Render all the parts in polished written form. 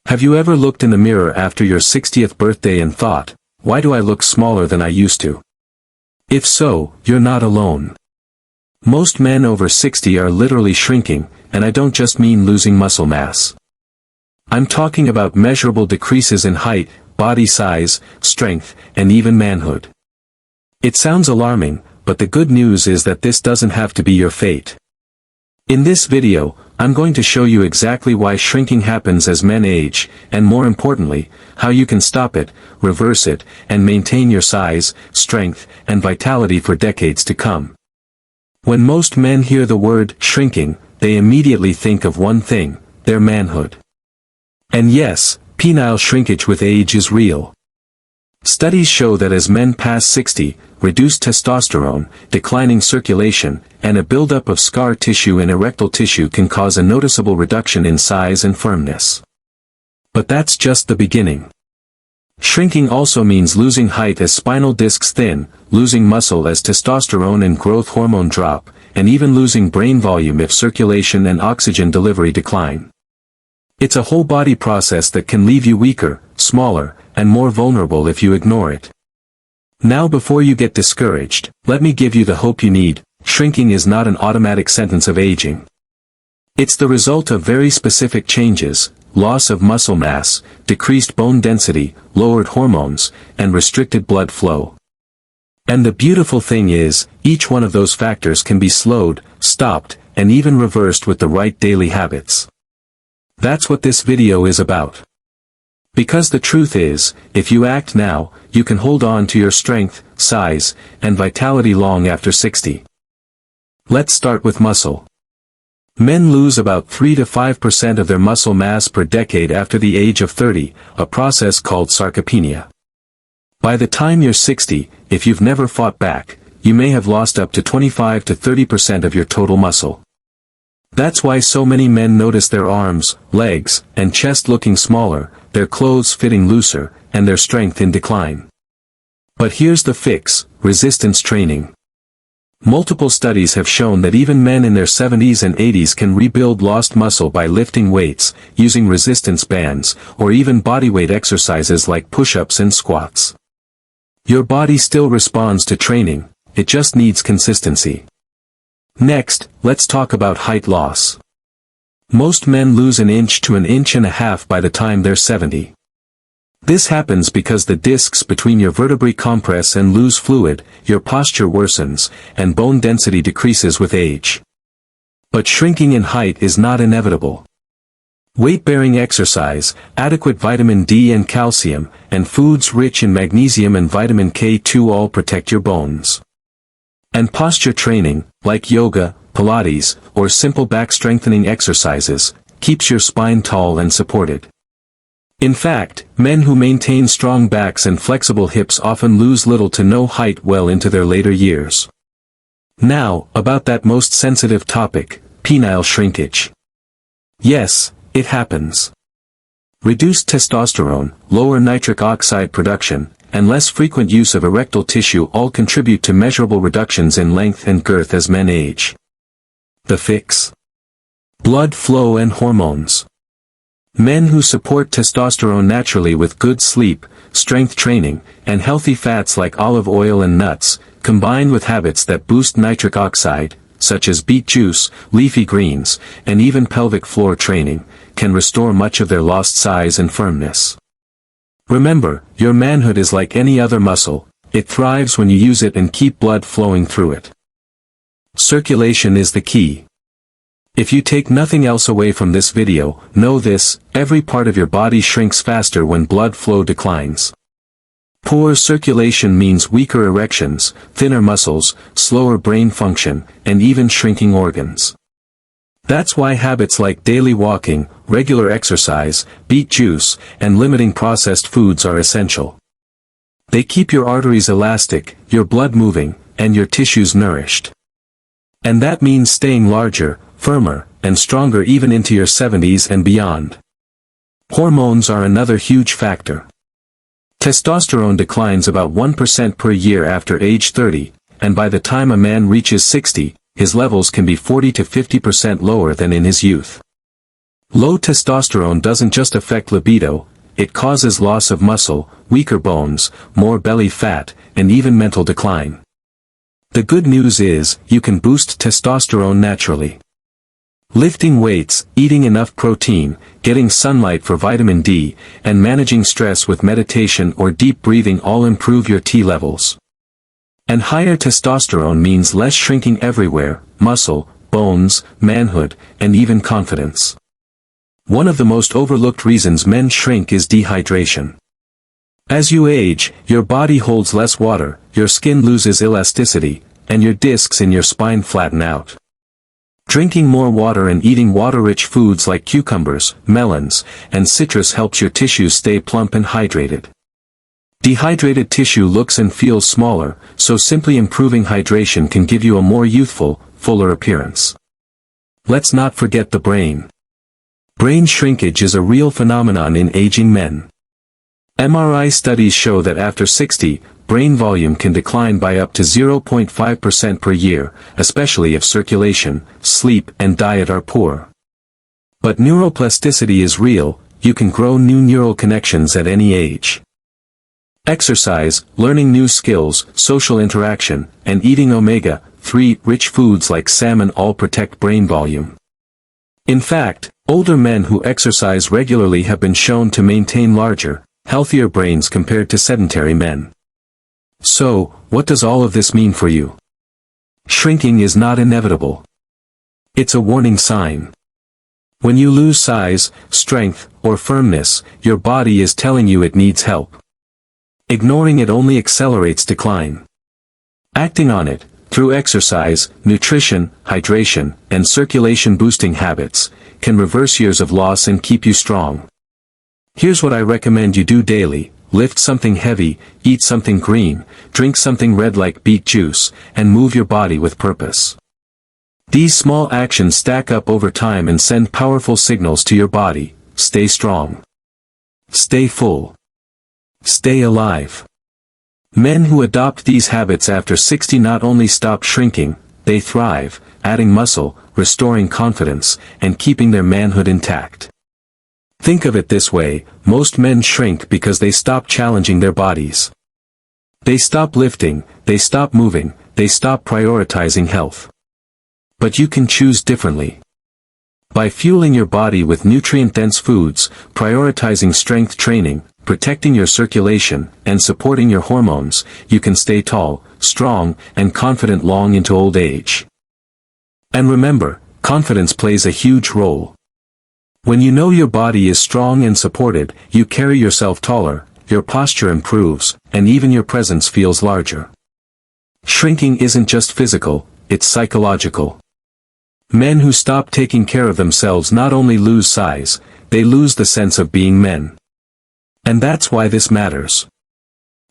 Have you ever looked in the mirror after your 60th birthday and thought, why do I look smaller than I used to? If so, you're not alone. Most men over 60 are literally shrinking, and I don't just mean losing muscle mass. I'm talking about measurable decreases in height, body size, strength, and even manhood. It sounds alarming, but the good news is that this doesn't have to be your fate. In this video, I'm going to show you exactly why shrinking happens as men age, and more importantly, how you can stop it, reverse it, and maintain your size, strength, and vitality for decades to come. When most men hear the word shrinking, they immediately think of one thing, their manhood. And yes, penile shrinkage with age is real. Studies show that as men pass 60, reduced testosterone, declining circulation, and a buildup of scar tissue and erectile tissue can cause a noticeable reduction in size and firmness. But that's just the beginning. Shrinking also means losing height as spinal discs thin, losing muscle as testosterone and growth hormone drop, and even losing brain volume if circulation and oxygen delivery decline. It's a whole body process that can leave you weaker, smaller, and more vulnerable if you ignore it. Now before you get discouraged, let me give you the hope you need. Shrinking is not an automatic sentence of aging. It's the result of very specific changes: loss of muscle mass, decreased bone density, lowered hormones, and restricted blood flow. And the beautiful thing is, each one of those factors can be slowed, stopped, and even reversed with the right daily habits. That's what this video is about. Because the truth is, if you act now, you can hold on to your strength, size, and vitality long after 60. Let's start with muscle. Men lose about 3 to 5% of their muscle mass per decade after the age of 30, a process called sarcopenia. By the time you're 60, if you've never fought back, you may have lost up to 25 to 30% of your total muscle. That's why so many men notice their arms, legs, and chest looking smaller, their clothes fitting looser, and their strength in decline. But here's the fix: resistance training. Multiple studies have shown that even men in their 70s and 80s can rebuild lost muscle by lifting weights, using resistance bands, or even bodyweight exercises like push-ups and squats. Your body still responds to training, it just needs consistency. Next, let's talk about height loss. Most men lose an inch to an inch and a half by the time they're 70. This happens because the discs between your vertebrae compress and lose fluid, your posture worsens, and bone density decreases with age. But shrinking in height is not inevitable. Weight-bearing exercise, adequate vitamin D and calcium, and foods rich in magnesium and vitamin K2 all protect your bones. And posture training, like yoga, Pilates, or simple back strengthening exercises, keeps your spine tall and supported. In fact, men who maintain strong backs and flexible hips often lose little to no height well into their later years. Now, about that most sensitive topic, penile shrinkage. Yes, it happens. Reduced testosterone, lower nitric oxide production, and less frequent use of erectile tissue all contribute to measurable reductions in length and girth as men age. The fix? Blood flow and hormones. Men who support testosterone naturally with good sleep, strength training, and healthy fats like olive oil and nuts, combined with habits that boost nitric oxide, such as beet juice, leafy greens, and even pelvic floor training, can restore much of their lost size and firmness. Remember, your manhood is like any other muscle, it thrives when you use it and keep blood flowing through it. Circulation is the key. If you take nothing else away from this video, know this: every part of your body shrinks faster when blood flow declines. Poor circulation means weaker erections, thinner muscles, slower brain function, and even shrinking organs. That's why habits like daily walking, regular exercise, beet juice, and limiting processed foods are essential. They keep your arteries elastic, your blood moving, and your tissues nourished. And that means staying larger, firmer, and stronger even into your 70s and beyond. Hormones are another huge factor. Testosterone declines about 1% per year after age 30, and by the time a man reaches 60, his levels can be 40 to 50% lower than in his youth. Low testosterone doesn't just affect libido, it causes loss of muscle, weaker bones, more belly fat, and even mental decline. The good news is, you can boost testosterone naturally. Lifting weights, eating enough protein, getting sunlight for vitamin D, and managing stress with meditation or deep breathing all improve your T levels. And higher testosterone means less shrinking everywhere, muscle, bones, manhood, and even confidence. One of the most overlooked reasons men shrink is dehydration. As you age, your body holds less water, your skin loses elasticity, and your discs in your spine flatten out. Drinking more water and eating water-rich foods like cucumbers, melons, and citrus helps your tissues stay plump and hydrated. Dehydrated tissue looks and feels smaller, so simply improving hydration can give you a more youthful, fuller appearance. Let's not forget the brain. Brain shrinkage is a real phenomenon in aging men. MRI studies show that after 60, brain volume can decline by up to 0.5% per year, especially if circulation, sleep, and diet are poor. But neuroplasticity is real, you can grow new neural connections at any age. Exercise, learning new skills, social interaction, and eating omega-3 rich foods like salmon all protect brain volume. In fact, older men who exercise regularly have been shown to maintain larger, healthier brains compared to sedentary men. So, what does all of this mean for you? Shrinking is not inevitable. It's a warning sign. When you lose size, strength, or firmness, your body is telling you it needs help. Ignoring it only accelerates decline. Acting on it, through exercise, nutrition, hydration, and circulation-boosting habits, can reverse years of loss and keep you strong. Here's what I recommend you do daily: lift something heavy, eat something green, drink something red like beet juice, and move your body with purpose. These small actions stack up over time and send powerful signals to your body: stay strong. Stay full. Stay alive. Men who adopt these habits after 60 not only stop shrinking, they thrive, adding muscle, restoring confidence, and keeping their manhood intact. Think of it this way: most men shrink because they stop challenging their bodies. They stop lifting, they stop moving, they stop prioritizing health. But you can choose differently. By fueling your body with nutrient-dense foods, prioritizing strength training, protecting your circulation, and supporting your hormones, you can stay tall, strong, and confident long into old age. And remember, confidence plays a huge role. When you know your body is strong and supported, you carry yourself taller, your posture improves, and even your presence feels larger. Shrinking isn't just physical, it's psychological. Men who stop taking care of themselves not only lose size, they lose the sense of being men. And that's why this matters.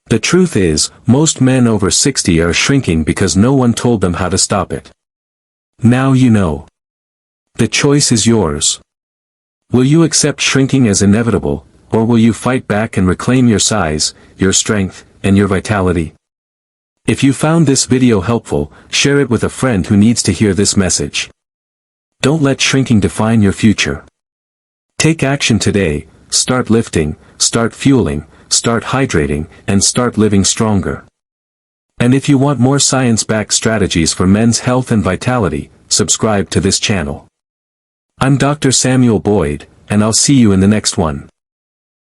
The truth is, most men over 60 are shrinking because no one told them how to stop it. Now you know. The choice is yours. Will you accept shrinking as inevitable, or will you fight back and reclaim your size, your strength, and your vitality? If you found this video helpful, share it with a friend who needs to hear this message. Don't let shrinking define your future. Take action today: start lifting, start fueling, start hydrating, and start living stronger. And if you want more science-backed strategies for men's health and vitality, subscribe to this channel. I'm Dr. Samuel Boyd, and I'll see you in the next one.